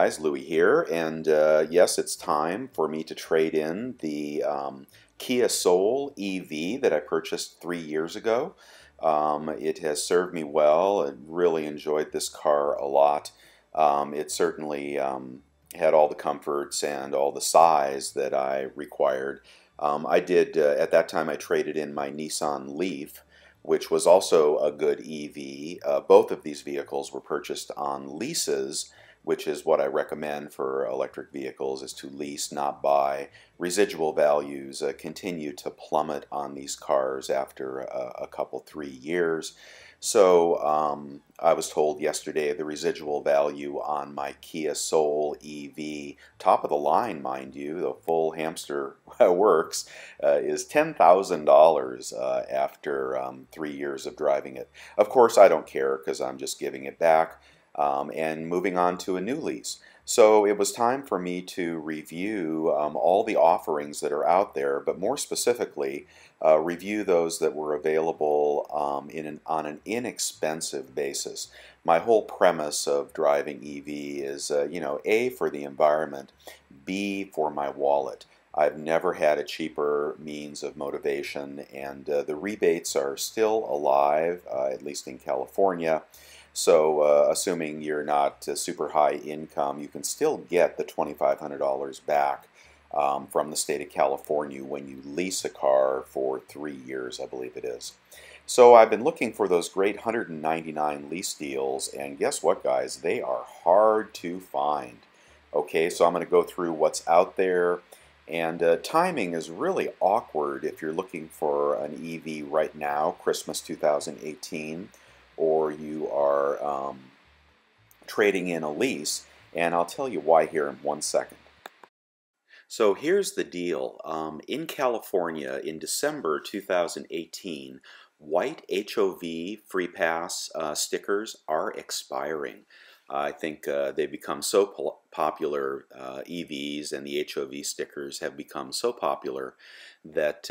guys, Louis here, and yes, it's time for me to trade in the Kia Soul EV that I purchased 3 years ago. It has served me well and really enjoyed this car a lot. It certainly had all the comforts and all the size that I required. I did, at that time, I traded in my Nissan Leaf, which was also a good EV. Both of these vehicles were purchased on leases, which is what I recommend for electric vehicles, is to lease, not buy. Residual values continue to plummet on these cars after a couple, 3 years. So I was told yesterday the residual value on my Kia Soul EV, top of the line, mind you, the full hamster works, is $10,000 after 3 years of driving it. Of course, I don't care because I'm just giving it back and moving on to a new lease. So it was time for me to review all the offerings that are out there, but more specifically, review those that were available on an inexpensive basis. My whole premise of driving EV is, A, for the environment, B, for my wallet. I've never had a cheaper means of motivation, and the rebates are still alive, at least in California. So assuming you're not super high income, you can still get the $2,500 back from the state of California when you lease a car for 3 years, I believe it is. So I've been looking for those great 199 lease deals, and guess what, guys? They are hard to find. Okay, so I'm going to go through what's out there, and timing is really awkward if you're looking for an EV right now, Christmas 2018, or you are trading in a lease, and I'll tell you why here in 1 second. So here's the deal. In California, in December 2018, white HOV free pass stickers are expiring. I think they've become so popular, EVs and the HOV stickers have become so popular that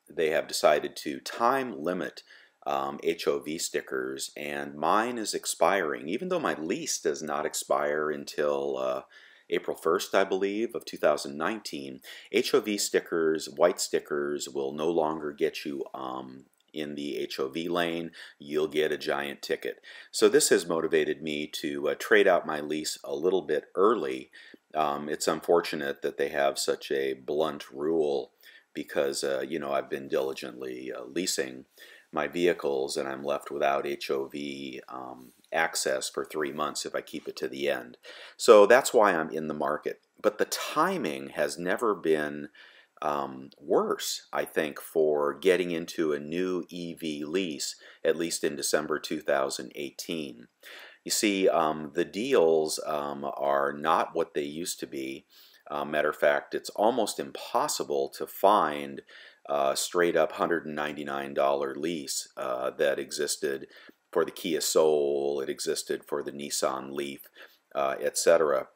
they have decided to time limit HOV stickers, and mine is expiring, even though my lease does not expire until April 1st, I believe, of 2019. HOV stickers, white stickers, will no longer get you in the HOV lane. You'll get a giant ticket. So this has motivated me to trade out my lease a little bit early. It's unfortunate that they have such a blunt rule because, I've been diligently leasing my vehicles, and I'm left without HOV access for 3 months if I keep it to the end. So that's why I'm in the market. But the timing has never been worse, I think, for getting into a new EV lease, at least in December 2018. You see, the deals are not what they used to be. Matter of fact, it's almost impossible to find a straight up $199 lease that existed for the Kia Soul, it existed for the Nissan Leaf, etc.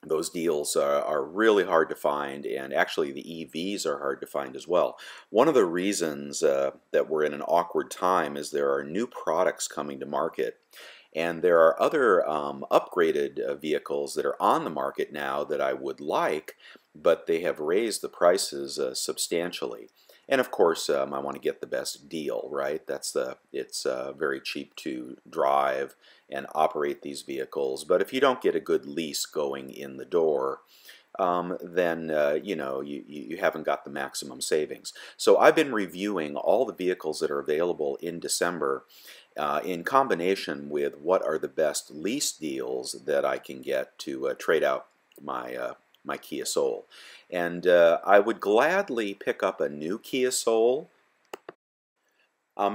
Those deals are really hard to find, and actually the EVs are hard to find as well. One of the reasons that we're in an awkward time is there are new products coming to market. And there are other upgraded vehicles that are on the market now that I would like, but they have raised the prices substantially. And of course, I want to get the best deal, right? It's very cheap to drive and operate these vehicles. But if you don't get a good lease going in the door, then you haven't got the maximum savings. So I've been reviewing all the vehicles that are available in December in combination with what are the best lease deals that I can get to trade out my Kia Soul. And I would gladly pick up a new Kia Soul,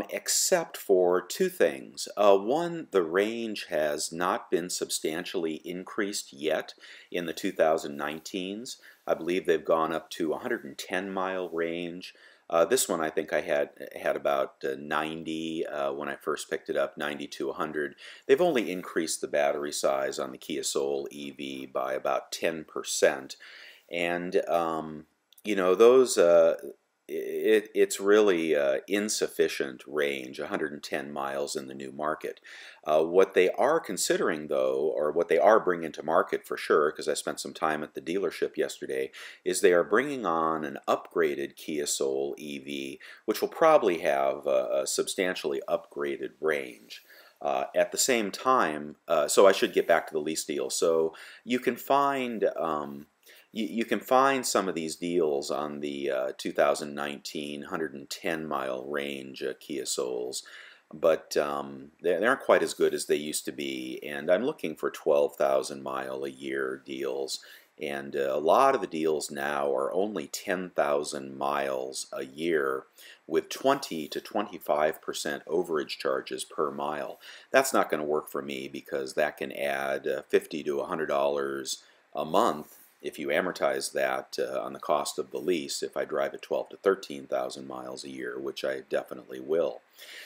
except for two things. One, the range has not been substantially increased yet in the 2019s. I believe they've gone up to 110-mile range. This one I think I had about 90 when I first picked it up, 90 to 100. They've only increased the battery size on the Kia Soul EV by about 10%. And, those it's really insufficient range, 110 miles in the new market. What they are considering, though, or what they are bringing to market for sure, because I spent some time at the dealership yesterday, is they are bringing on an upgraded Kia Soul EV, which will probably have a substantially upgraded range. At the same time, so I should get back to the lease deal. So you can find you can find some of these deals on the 2019 110-mile range Kia Souls, but they aren't quite as good as they used to be, and I'm looking for 12,000-mile a year deals, and a lot of the deals now are only 10,000 miles a year with 20 to 25% overage charges per mile. That's not going to work for me because that can add $50 to $100 a month if you amortize that on the cost of the lease, if I drive it 12 to 13,000 miles a year, which I definitely will.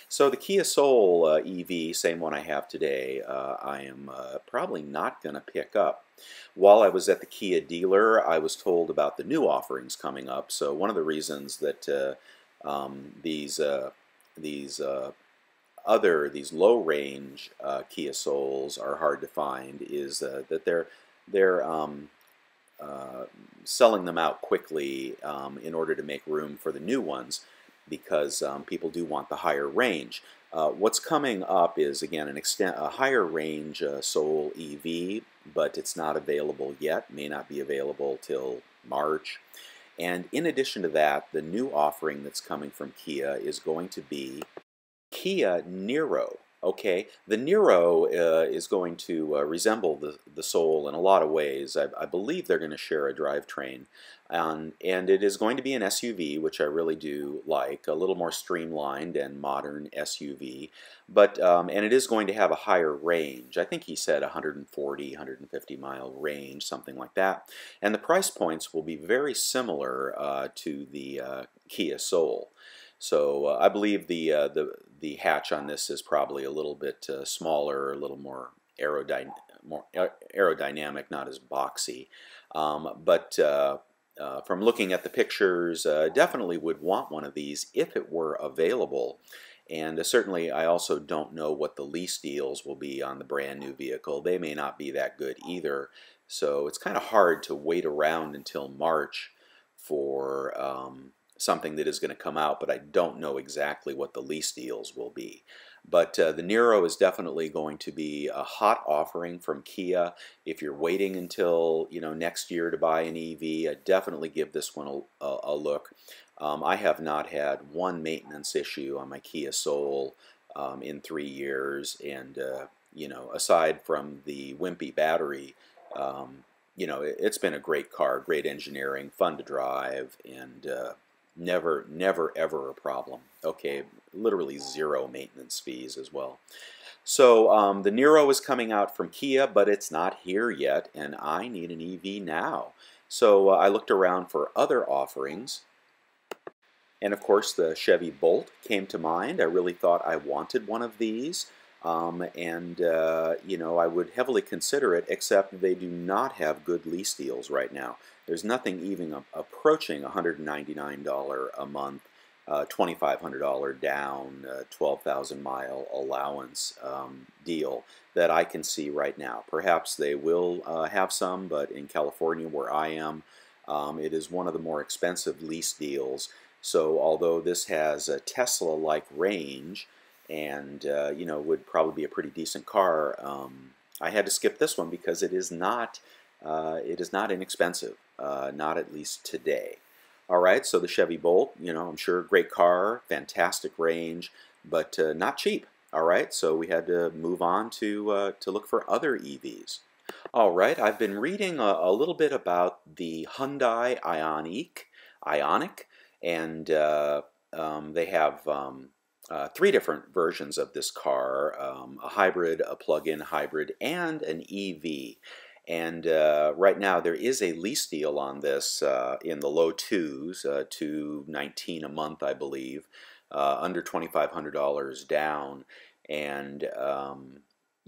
So the Kia Soul EV, same one I have today, I am probably not going to pick up. While I was at the Kia dealer, I was told about the new offerings coming up. So one of the reasons that these low-range Kia Souls are hard to find is that they're selling them out quickly in order to make room for the new ones, because people do want the higher range. What's coming up is, again, a higher range Soul EV, but it's not available yet, may not be available till March. And in addition to that, the new offering that's coming from Kia is going to be Kia Niro. Okay, the Niro is going to resemble the Soul in a lot of ways. I believe they're going to share a drivetrain, and it is going to be an SUV, which I really do like, a little more streamlined and modern SUV. But and it is going to have a higher range. I think he said 140, 150 mile range, something like that. And the price points will be very similar to the Kia Soul. So I believe the hatch on this is probably a little bit smaller, a little more aerodynamic, not as boxy. But from looking at the pictures, definitely would want one of these if it were available. And certainly I also don't know what the lease deals will be on the brand new vehicle. They may not be that good either. So it's kind of hard to wait around until March for something that is going to come out, but I don't know exactly what the lease deals will be. But the Niro is definitely going to be a hot offering from Kia. If you're waiting until next year to buy an EV, definitely give this one a look. I have not had one maintenance issue on my Kia Soul in 3 years, and aside from the wimpy battery, it's been a great car, great engineering, fun to drive, and never ever a problem. Okay, literally zero maintenance fees as well. So the Niro is coming out from Kia, but it's not here yet, and I need an EV now. So I looked around for other offerings, and of course the Chevy Bolt came to mind. I really thought I wanted one of these. I would heavily consider it, except they do not have good lease deals right now. There's nothing even approaching $199 a month, $2,500 down, 12,000 mile allowance deal that I can see right now. Perhaps they will have some, but in California where I am, it is one of the more expensive lease deals. So although this has a Tesla-like range, and would probably be a pretty decent car, I had to skip this one because it is not inexpensive, not at least today. All right, so the Chevy Bolt, I'm sure great car, fantastic range, but not cheap. All right, so we had to move on to look for other EVs. All right, I've been reading a little bit about the Hyundai Ioniq, and they have 3 different versions of this car, a hybrid, a plug-in hybrid, and an EV. And right now there is a lease deal on this in the low twos, $219 a month, I believe, under $2,500 down. And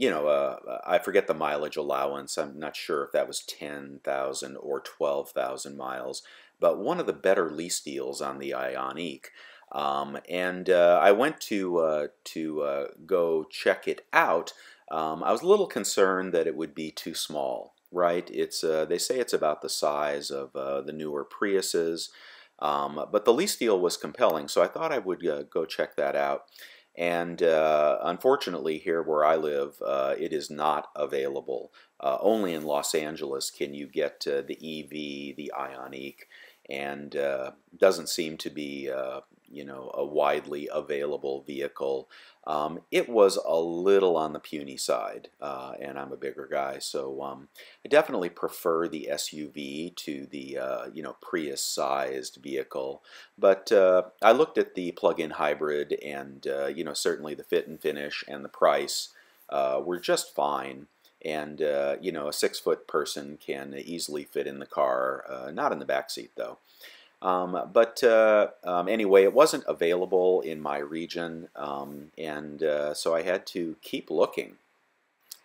I forget the mileage allowance. I'm not sure if that was 10,000 or 12,000 miles, but one of the better lease deals on the Ioniq. And I went to go check it out. I was a little concerned that it would be too small, right? They say it's about the size of the newer Priuses, but the lease deal was compelling, so I thought I would go check that out. And unfortunately, here where I live, it is not available. Only in Los Angeles can you get the EV, the Ioniq, and doesn't seem to be, a widely available vehicle. It was a little on the puny side, and I'm a bigger guy, so I definitely prefer the SUV to the, Prius-sized vehicle. But I looked at the plug-in hybrid, and certainly the fit and finish and the price were just fine. And a 6-foot person can easily fit in the car, not in the back seat though. Anyway, it wasn't available in my region, and so I had to keep looking.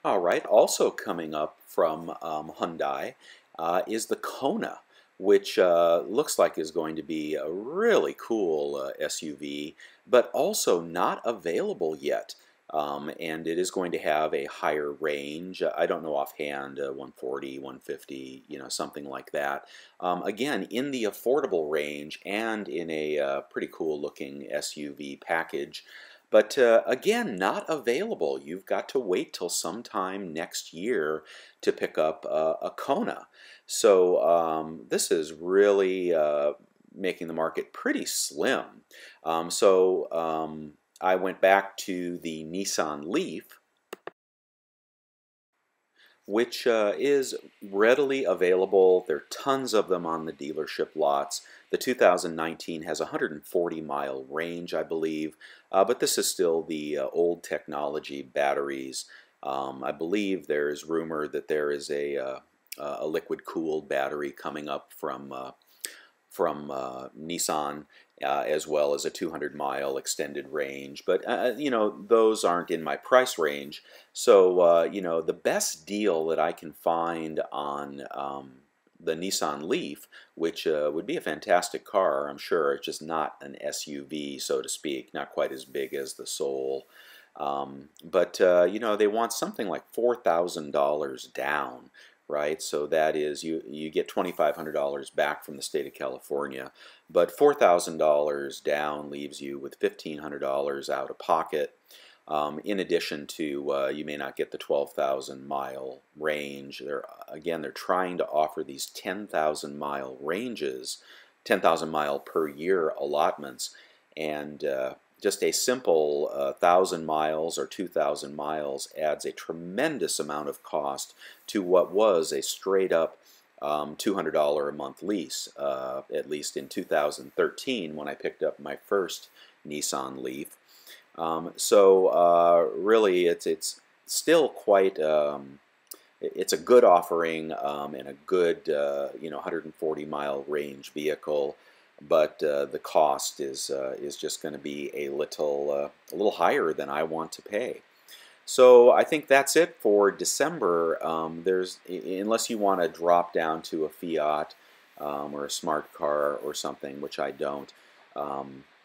All right, also coming up from Hyundai is the Kona, which looks like is going to be a really cool SUV, but also not available yet. And it is going to have a higher range. I don't know offhand, 140, 150, something like that. Again, in the affordable range and in a pretty cool looking SUV package. But again, not available. You've got to wait till sometime next year to pick up a Kona. So this is really making the market pretty slim. I went back to the Nissan Leaf, which is readily available. There are tons of them on the dealership lots. The 2019 has a 140-mile range, I believe, but this is still the old technology batteries. I believe there's rumor that there is a liquid-cooled battery coming up from Nissan, as well as a 200-mile extended range. But those aren't in my price range. So the best deal that I can find on the Nissan Leaf, which would be a fantastic car, I'm sure. It's just not an SUV, so to speak, not quite as big as the Soul. They want something like $4,000 down, right? So that is, you get $2,500 back from the state of California, but $4,000 down leaves you with $1,500 out of pocket. In addition to, you may not get the 12,000-mile range. They're trying to offer these 10,000-mile ranges, 10,000-mile per year allotments, and just a simple 1,000 miles or 2,000 miles adds a tremendous amount of cost to what was a straight-up $200 a month lease, at least in 2013 when I picked up my first Nissan Leaf. Really, it's still quite. It's a good offering and a good 140-mile range vehicle, but the cost is just going to be a little higher than I want to pay. So I think that's it for December. Unless you want to drop down to a Fiat or a smart car or something, which I don't.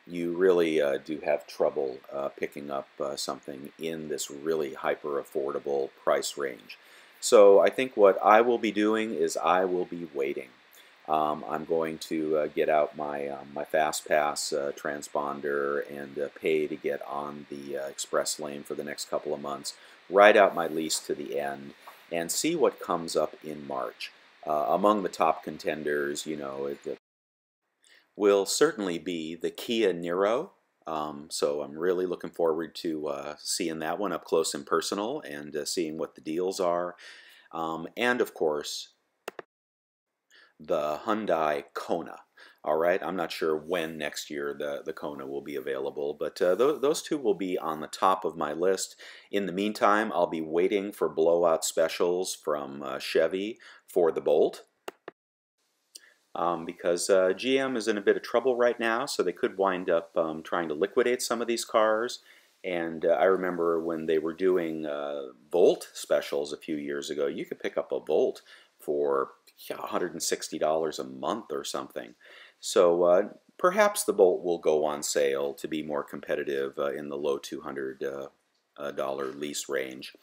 You really do have trouble picking up something in this really hyper affordable price range. So I think what I will be doing is I will be waiting. I'm going to get out my Fast Pass transponder and pay to get on the express lane for the next couple of months, ride out my lease to the end, and see what comes up in March. Among the top contenders, will certainly be the Kia Niro. So I'm really looking forward to seeing that one up close and personal and seeing what the deals are. And of course, the Hyundai Kona. All right, I'm not sure when next year the Kona will be available, but those two will be on the top of my list. In the meantime, I'll be waiting for blowout specials from Chevy for the Bolt. Because GM is in a bit of trouble right now, so they could wind up trying to liquidate some of these cars. And I remember when they were doing Bolt specials a few years ago, you could pick up a Bolt for $160 a month or something. So perhaps the Bolt will go on sale to be more competitive in the low $200 lease range.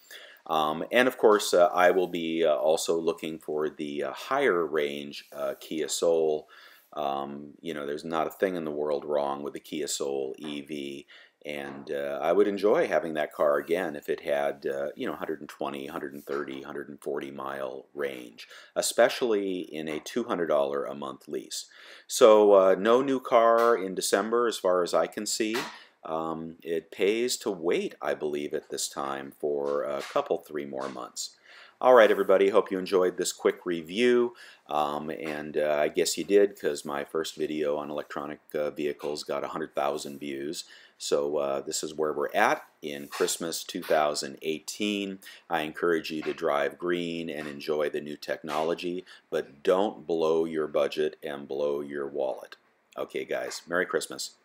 And of course, I will be also looking for the higher range Kia Soul. You know, there's not a thing in the world wrong with the Kia Soul EV. And I would enjoy having that car again if it had, you know, 120, 130, 140 mile range, especially in a $200 a month lease. So no new car in December as far as I can see. It pays to wait, I believe, at this time for a couple, 3 more months. All right, everybody, hope you enjoyed this quick review, and I guess you did because my first video on electronic vehicles got 100,000 views. So this is where we're at in Christmas 2018. I encourage you to drive green and enjoy the new technology, but don't blow your budget and blow your wallet. Okay, guys, Merry Christmas.